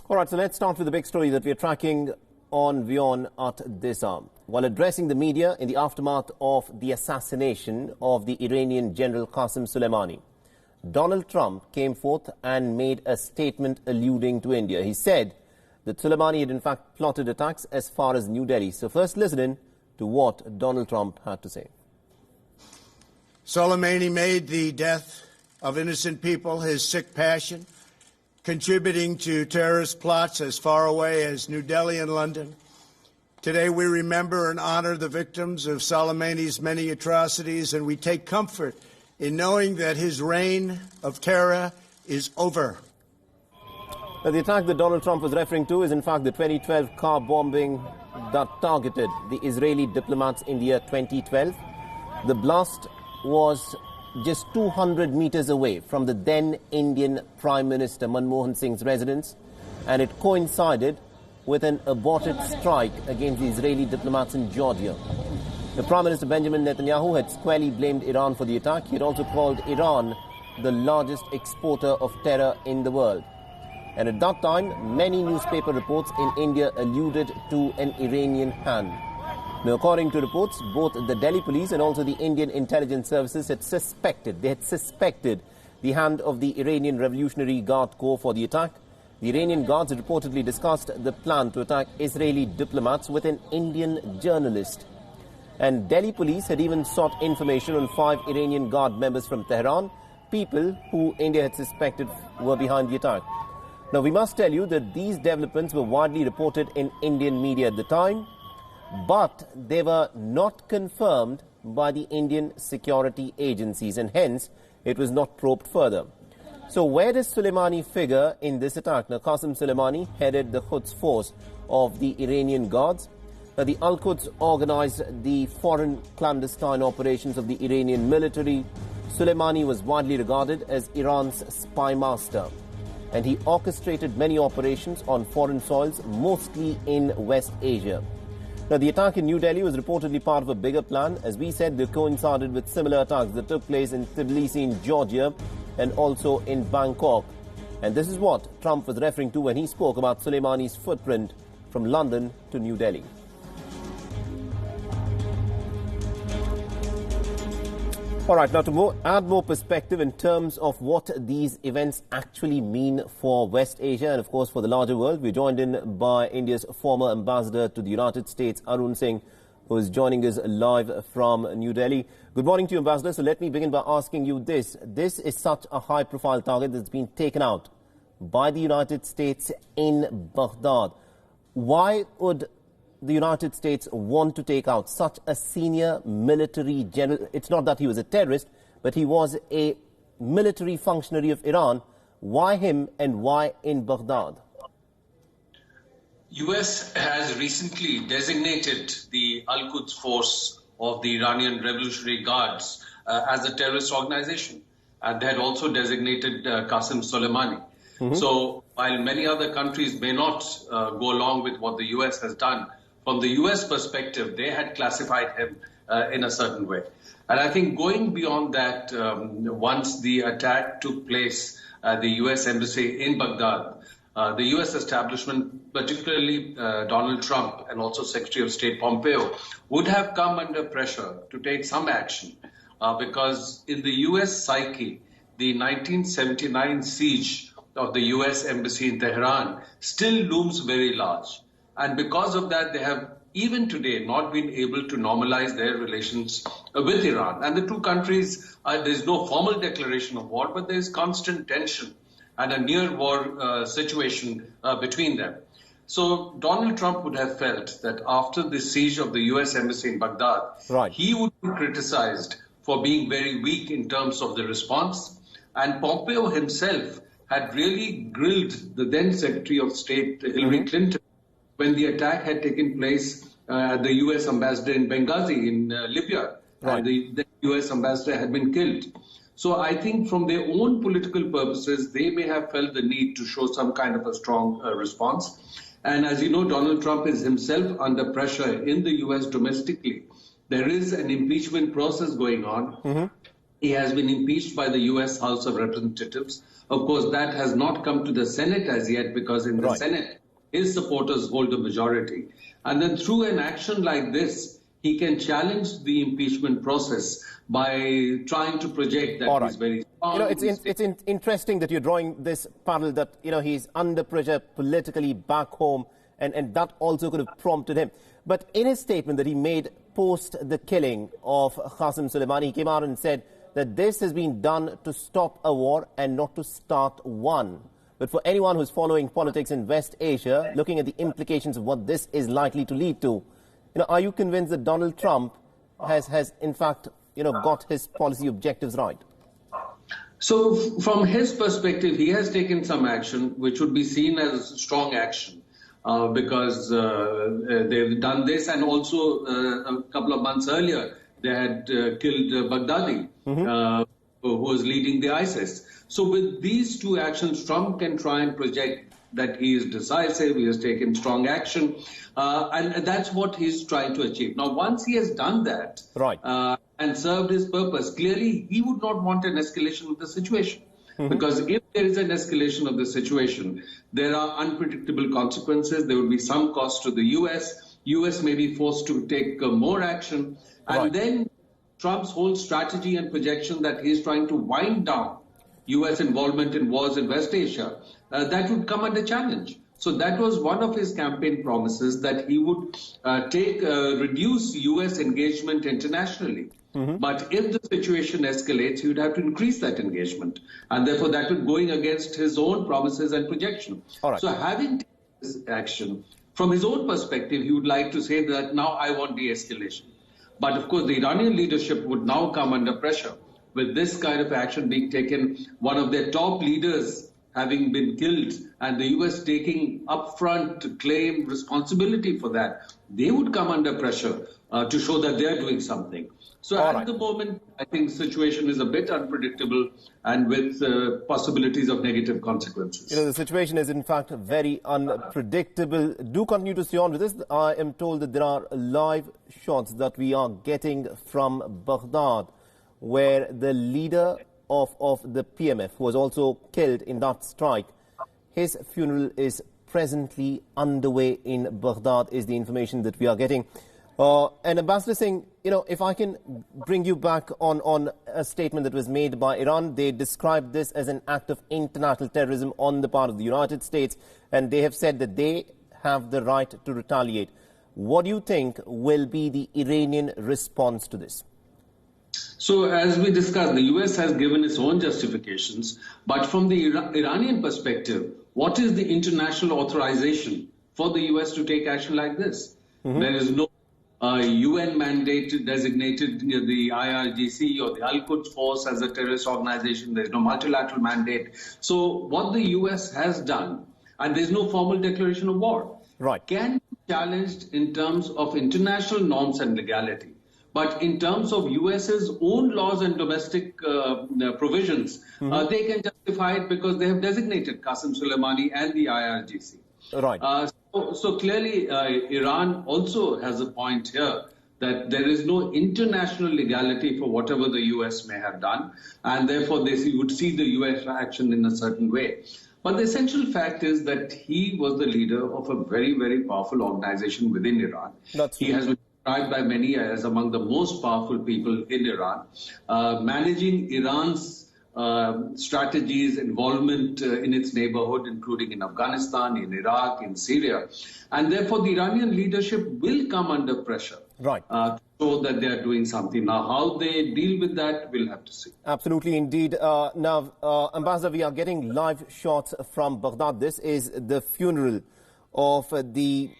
All right, so let's start with the big story that we're tracking on WION at this hour. While addressing the media in the aftermath of the assassination of the Iranian General Qasem Soleimani, Donald Trump came forth and made a statement alluding to India. He said that Soleimani had in fact plotted attacks as far as New Delhi. So first listen in to what Donald Trump had to say. Soleimani made the death of innocent people his sick passion, contributing to terrorist plots as far away as New Delhi and London. Today we remember and honor the victims of Soleimani's many atrocities, and we take comfort in knowing that his reign of terror is over. Now, the attack that Donald Trump was referring to is in fact the 2012 car bombing that targeted the Israeli diplomats in the year 2012. The blast was just 200 meters away from the then Indian Prime Minister Manmohan Singh's residence, and it coincided with an aborted strike against the Israeli diplomats in Georgia. The Prime Minister Benjamin Netanyahu had squarely blamed Iran for the attack. He had also called Iran the largest exporter of terror in the world. And at that time, many newspaper reports in India alluded to an Iranian hand. Now, according to reports, both the Delhi police and also the Indian intelligence services had suspected the hand of the Iranian Revolutionary Guard Corps for the attack. The Iranian guards had reportedly discussed the plan to attack Israeli diplomats with an Indian journalist. And Delhi police had even sought information on 5 Iranian Guard members from Tehran, people who India had suspected were behind the attack. Now, we must tell you that these developments were widely reported in Indian media at the time, but they were not confirmed by the Indian security agencies, and hence it was not probed further. So where does Soleimani figure in this attack? Now, Qasem Soleimani headed the Quds force of the Iranian Guards. Now, the Al-Quds organized the foreign clandestine operations of the Iranian military. Soleimani was widely regarded as Iran's spy master, and he orchestrated many operations on foreign soils, mostly in West Asia. Now, the attack in New Delhi was reportedly part of a bigger plan. As we said, they coincided with similar attacks that took place in Tbilisi in Georgia and also in Bangkok. And this is what Trump was referring to when he spoke about Soleimani's footprint from London to New Delhi. All right, now to add more perspective in terms of what these events actually mean for West Asia and, of course, for the larger world, we're joined in by India's former ambassador to the United States, Arun Singh, who is joining us live from New Delhi. Good morning to you, Ambassador. So let me begin by asking you this. This is such a high-profile target that's been taken out by the United States in Baghdad. Why would the United States want to take out such a senior military general? It's not that he was a terrorist, but he was a military functionary of Iran. Why him and why in Baghdad? US has recently designated the Al-Quds force of the Iranian Revolutionary Guards as a terrorist organization. And they had also designated Qasem Soleimani. So while many other countries may not go along with what the US has done, from the US perspective, they had classified him in a certain way. And I think going beyond that, once the attack took place at the US embassy in Baghdad, the US establishment, particularly Donald Trump and also Secretary of State Pompeo, would have come under pressure to take some action because in the US psyche, the 1979 siege of the US embassy in Tehran still looms very large. And because of that, they have even today not been able to normalize their relations with Iran. And the two countries, there's no formal declaration of war, but there's constant tension and a near war situation between them. So Donald Trump would have felt that after the siege of the US embassy in Baghdad, he would be criticized for being very weak in terms of the response. And Pompeo himself had really grilled the then Secretary of State, Hillary Clinton, when the attack had taken place at the U.S. ambassador in Benghazi in Libya. And the U.S. ambassador had been killed. So I think from their own political purposes, they may have felt the need to show some kind of a strong response. And as you know, Donald Trump is himself under pressure in the U.S. domestically. There is an impeachment process going on. He has been impeached by the U.S. House of Representatives. Of course, that has not come to the Senate as yet, because in the Senate, his supporters hold a majority. And then through an action like this, he can challenge the impeachment process by trying to project that he's very strong. It's interesting that you're drawing this parallel that, he's under pressure politically back home, and that also could have prompted him. But in his statement that he made post the killing of Qasem Soleimani, he came out and said that this has been done to stop a war and not to start one. But for anyone who's following politics in West Asia, looking at the implications of what this is likely to lead to, are you convinced that Donald Trump has in fact, got his policy objectives right? So from his perspective, he has taken some action which would be seen as strong action because they've done this, and also a couple of months earlier, they had killed Baghdadi, who was leading the ISIS. So with these two actions, Trump can try and project that he is decisive, he has taken strong action, and that's what he's trying to achieve. Now, once he has done that and served his purpose, clearly he would not want an escalation of the situation. Because if there is an escalation of the situation, there are unpredictable consequences. There will be some cost to the U.S. U.S. may be forced to take more action. And then Trump's whole strategy and projection that he's trying to wind down U.S. involvement in wars in West Asia, that would come under challenge. So that was one of his campaign promises, that he would reduce U.S. engagement internationally. But if the situation escalates, he would have to increase that engagement. And therefore, that would going against his own promises and projection. So having taken this action, from his own perspective, he would like to say that now I want de-escalation. But of course, the Iranian leadership would now come under pressure with this kind of action being taken, one of their top leaders having been killed, and the U.S. taking upfront claim responsibility for that. They would come under pressure to show that they are doing something. So at the moment, I think the situation is a bit unpredictable and with possibilities of negative consequences. The situation is in fact very unpredictable. Do continue to stay on with this. I am told that there are live shots that we are getting from Baghdad, where the leader of the PMF, who was also killed in that strike, his funeral is presently underway in Baghdad, is the information that we are getting. And Ambassador Singh, if I can bring you back on a statement that was made by Iran, they described this as an act of international terrorism on the part of the United States, and they have said that they have the right to retaliate. What do you think will be the Iranian response to this? So as we discussed, the U.S. has given its own justifications, but from the Iranian perspective, what is the international authorization for the U.S. to take action like this? There is no UN mandate designated the IRGC or the al-Quds force as a terrorist organization. There is no multilateral mandate. So what the U.S. has done, and there is no formal declaration of war, can be challenged in terms of international norms and legality. But in terms of U.S.'s own laws and domestic provisions, they can justify it because they have designated Qasem Soleimani and the IRGC. So clearly, Iran also has a point here that there is no international legality for whatever the U.S. may have done, and therefore they would see the U.S. action in a certain way. But the essential fact is that he was the leader of a very, very powerful organization within Iran. He has been described by many as among the most powerful people in Iran, managing Iran's strategies, involvement in its neighborhood, including in Afghanistan, in Iraq, in Syria. And therefore, the Iranian leadership will come under pressure to show that they are doing something. Now, how they deal with that, we'll have to see. Absolutely, indeed. Now, Ambassador, we are getting live shots from Baghdad. This is the funeral of the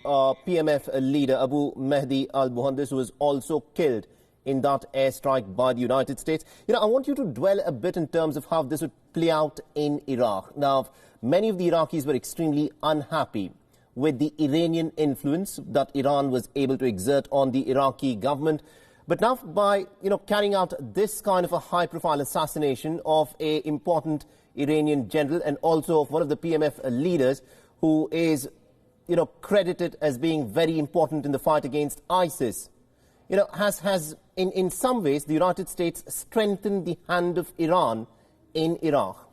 PMF leader, Abu Mahdi al-Muhandis, who was also killed in that airstrike by the United States. I want you to dwell a bit in terms of how this would play out in Iraq. Now, many of the Iraqis were extremely unhappy with the Iranian influence that Iran was able to exert on the Iraqi government. But now by, carrying out this kind of a high-profile assassination of an important Iranian general and also of one of the PMF leaders who is, credited as being very important in the fight against ISIS, has in some ways the United States strengthened the hand of Iran in Iraq?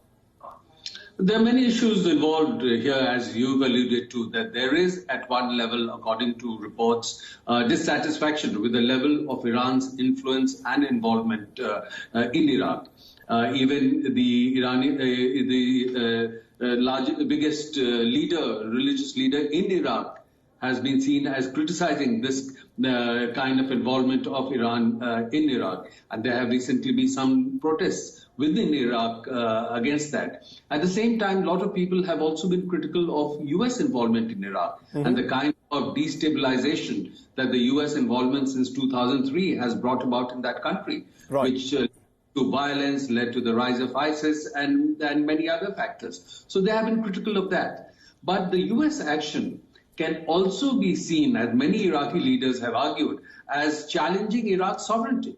There are many issues involved here, as you've alluded to, that there is at one level, according to reports, dissatisfaction with the level of Iran's influence and involvement in Iraq. Even the Iranian, the biggest religious leader in Iraq, has been seen as criticizing this kind of involvement of Iran in Iraq. And there have recently been some protests within Iraq against that. At the same time, a lot of people have also been critical of U.S. involvement in Iraq and the kind of destabilization that the U.S. involvement since 2003 has brought about in that country, which led to violence, led to the rise of ISIS and many other factors. So they have been critical of that. But the U.S. action can also be seen, as many Iraqi leaders have argued, as challenging Iraq's sovereignty.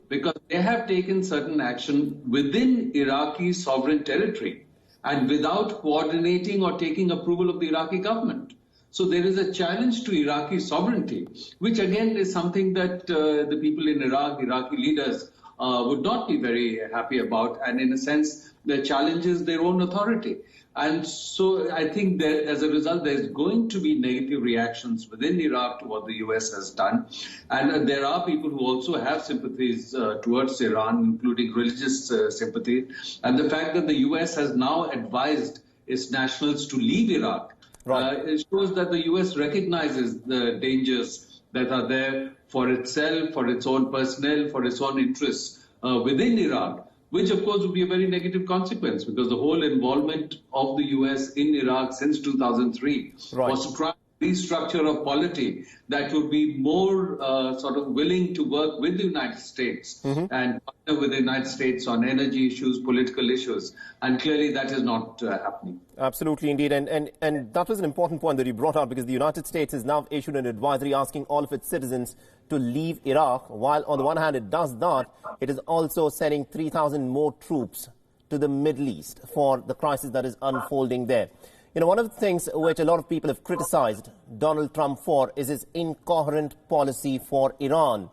Because they have taken certain action within Iraqi sovereign territory and without coordinating or taking approval of the Iraqi government. So there is a challenge to Iraqi sovereignty, which again is something that the people in Iraq, Iraqi leaders, would not be very happy about, and in a sense, that challenges their own authority. And so I think that as a result, there's going to be negative reactions within Iraq to what the U.S. has done. And there are people who also have sympathies towards Iran, including religious sympathy. And the fact that the U.S. has now advised its nationals to leave Iraq, it shows that the U.S. recognizes the dangers that are there for itself, for its own personnel, for its own interests within Iraq, which of course would be a very negative consequence, because the whole involvement of the U.S. in Iraq since 2003 was to try to restructure a polity that would be more sort of willing to work with the United States and partner with the United States on energy issues, political issues. And clearly that is not happening. Absolutely, indeed. And that was an important point that you brought out, because the United States has now issued an advisory asking all of its citizens to leave Iraq. While on the one hand it does that, it is also sending 3,000 more troops to the Middle East for the crisis that is unfolding there. One of the things which a lot of people have criticized Donald Trump for is his incoherent policy for Iran.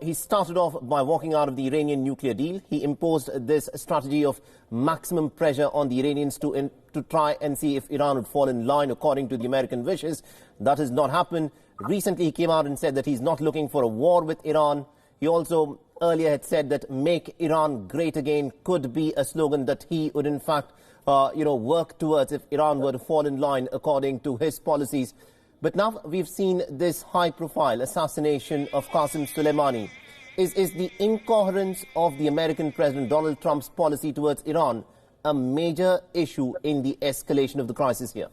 He started off by walking out of the Iranian nuclear deal. He imposed this strategy of maximum pressure on the Iranians to try and see if Iran would fall in line according to the American wishes. That has not happened. Recently, he came out and said that he's not looking for a war with Iran. He also earlier had said that "Make Iran Great Again" could be a slogan that he would in fact work towards if Iran were to fall in line according to his policies. But now we've seen this high-profile assassination of Qasem Soleimani. Is the incoherence of the American President Donald Trump's policy towards Iran a major issue in the escalation of the crisis here?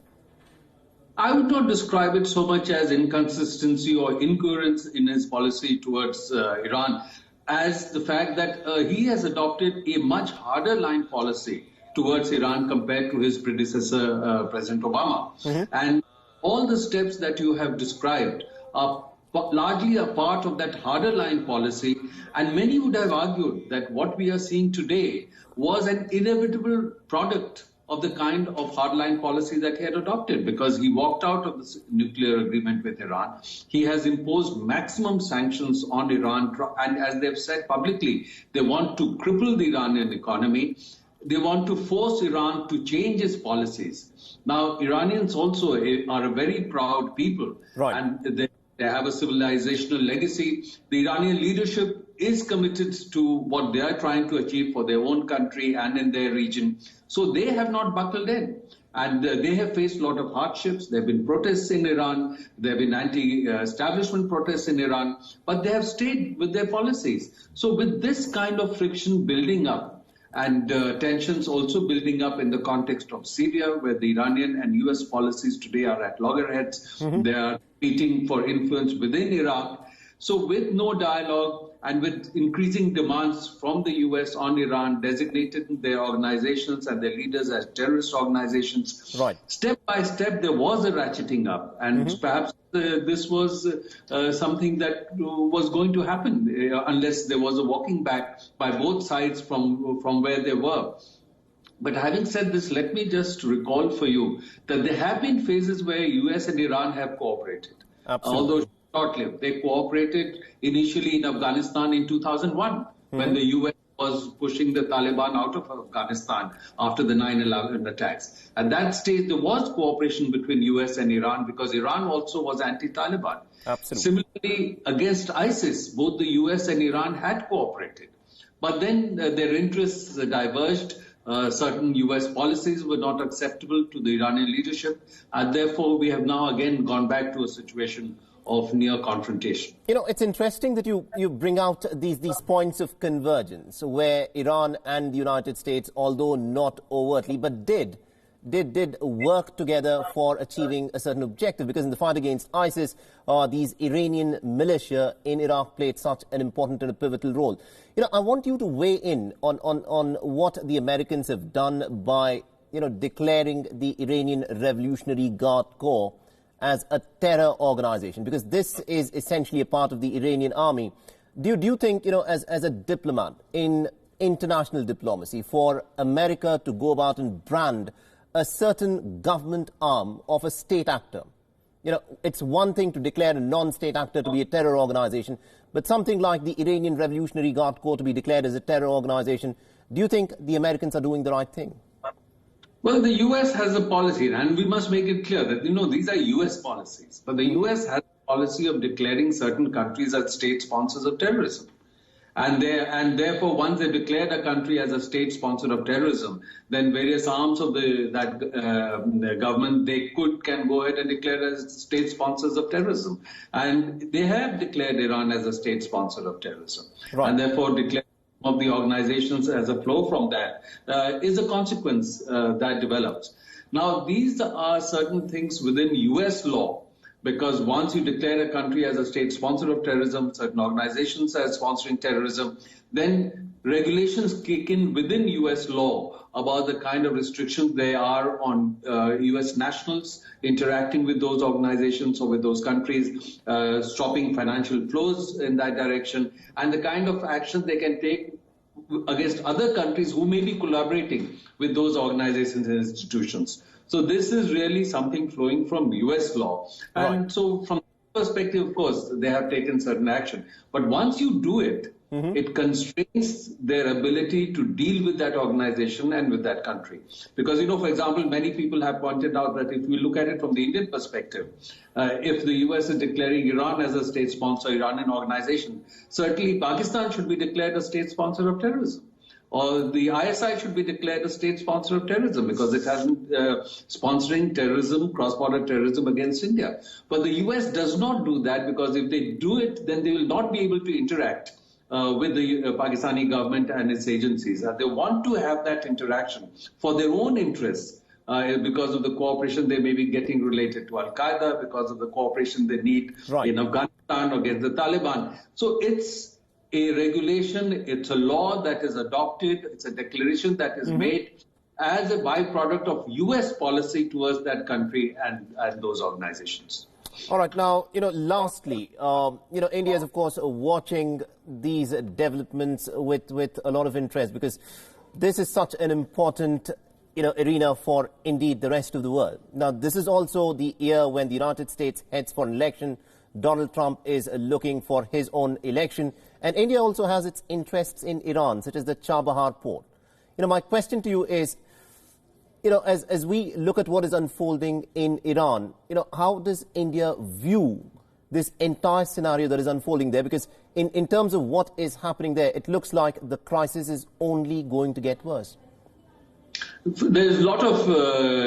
I would not describe it so much as inconsistency or incoherence in his policy towards Iran as the fact that he has adopted a much harder line policy towards Iran compared to his predecessor, President Obama. And all the steps that you have described are largely a part of that harder line policy. And many would have argued that what we are seeing today was an inevitable product of the kind of hardline policy that he had adopted, because he walked out of the nuclear agreement with Iran. He has imposed maximum sanctions on Iran. And as they've said publicly, they want to cripple the Iranian economy. They want to force Iran to change its policies. Now, Iranians also are a very proud people, and they have a civilizational legacy. The Iranian leadership is committed to what they are trying to achieve for their own country and in their region. So they have not buckled in. And they have faced a lot of hardships. There have been protests in Iran. There have been anti-establishment protests in Iran. But they have stayed with their policies. So with this kind of friction building up, and tensions also building up in the context of Syria, where the Iranian and U.S. policies today are at loggerheads. They are competing for influence within Iraq. So with no dialogue and with increasing demands from the U.S. on Iran, designating their organizations and their leaders as terrorist organizations, step by step there was a ratcheting up. And perhaps this was something that was going to happen unless there was a walking back by both sides from where they were. But having said this, let me just recall for you that there have been phases where U.S. and Iran have cooperated. Although short-lived. They cooperated initially in Afghanistan in 2001 when the US was pushing the Taliban out of Afghanistan after the 9/11 attacks. At that stage, there was cooperation between US and Iran because Iran also was anti-Taliban. Absolutely. Similarly, against ISIS, both the US and Iran had cooperated. But then their interests diverged. Certain US policies were not acceptable to the Iranian leadership. And therefore, we have now again gone back to a situation of near confrontation. You know, it's interesting that you bring out these points of convergence where Iran and the United States, although not overtly, but did work together for achieving a certain objective, because in the fight against ISIS, these Iranian militia in Iraq played such an important and a pivotal role. You know, I want you to weigh in on what the Americans have done by, you know, declaring the Iranian Revolutionary Guard Corps as a terror organization, because this is essentially a part of the Iranian army. Do you think, you know, as a diplomat in international diplomacy, for America to go about and brand a certain government arm of a state actor? You know, it's one thing to declare a non-state actor to be a terror organization, but something like the Iranian Revolutionary Guard Corps to be declared as a terror organization, do you think the Americans are doing the right thing? Well, the U.S. has a policy, and we must make it clear that, you know, these are U.S. policies. But the U.S. has a policy of declaring certain countries as state sponsors of terrorism. And therefore, once they declared a country as a state sponsor of terrorism, then various arms of the government, they can go ahead and declare as state sponsors of terrorism. And they have declared Iran as a state sponsor of terrorism. Right. And therefore declared of the organizations as a flow from that is a consequence that develops. Now, these are certain things within U.S. law, because once you declare a country as a state sponsor of terrorism, certain organizations as sponsoring terrorism, then regulations kick in within U.S. law about the kind of restrictions there are on U.S. nationals interacting with those organizations or with those countries, stopping financial flows in that direction, and the kind of action they can take against other countries who may be collaborating with those organizations and institutions. So this is really something flowing from U.S. law. And right. So from that perspective, of course, they have taken certain action. But once you do it, it constrains their ability to deal with that organization and with that country. Because, you know, for example, many people have pointed out that if we look at it from the Indian perspective, if the U.S. is declaring Iran as a state sponsor, Iranian organization, certainly Pakistan should be declared a state sponsor of terrorism. Or the ISI should be declared a state sponsor of terrorism because it hasn't sponsoring terrorism, cross-border terrorism against India. But the U.S. does not do that, because if they do it, then they will not be able to interact with the Pakistani government and its agencies. They want to have that interaction for their own interests because of the cooperation they may be getting related to Al-Qaeda, because of the cooperation they need in Afghanistan against the Taliban. So it's a regulation, it's a law that is adopted, it's a declaration that is made as a byproduct of U.S. policy towards that country and those organizations. All right. Now, you know, lastly, you know, India is, of course, watching these developments with a lot of interest, because this is such an important, you know, arena for, indeed, the rest of the world. Now, this is also the year when the United States heads for an election. Donald Trump is looking for his own election. And India also has its interests in Iran, such as the Chabahar port. You know, my question to you is, you know, as we look at what is unfolding in Iran, you know, how does India view this entire scenario that is unfolding there? Because in terms of what is happening there, it looks like the crisis is only going to get worse. There's a lot of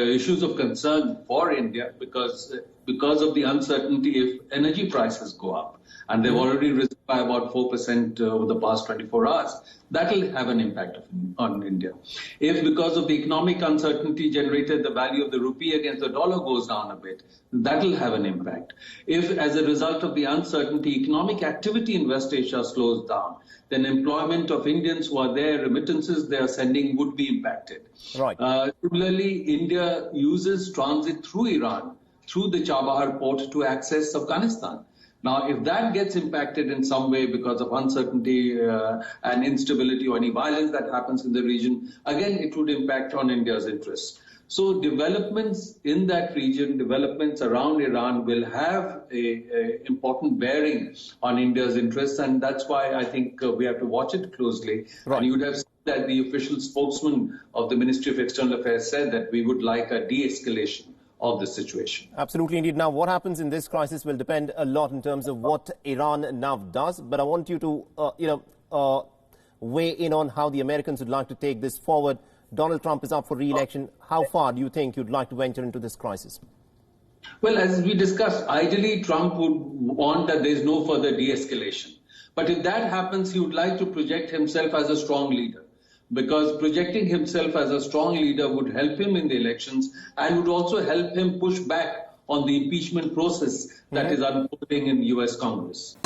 issues of concern for India because of the uncertainty if energy prices go up. And they've already risen by about 4% over the past 24 hours. That will have an impact on India. If because of the economic uncertainty generated, the value of the rupee against the dollar goes down a bit, that will have an impact. If as a result of the uncertainty, economic activity in West Asia slows down, then employment of Indians who are there, remittances they are sending would be impacted. Right. Similarly, India uses transit through Iran, through the Chabahar port, to access Afghanistan. Now, if that gets impacted in some way because of uncertainty and instability or any violence that happens in the region, again, it would impact on India's interests. So developments in that region, developments around Iran will have a important bearing on India's interests, and that's why I think we have to watch it closely. Right. And you would have seen that the official spokesman of the Ministry of External Affairs said that we would like a de-escalation of the situation. Absolutely indeed. Now, what happens in this crisis will depend a lot in terms of what Iran now does. But I want you to, weigh in on how the Americans would like to take this forward. Donald Trump is up for re-election. How far do you think you'd like to venture into this crisis? Well, as we discussed, ideally Trump would want that there is no further de-escalation. But if that happens, he would like to project himself as a strong leader, because projecting himself as a strong leader would help him in the elections and would also help him push back on the impeachment process that is unfolding in the U.S. Congress.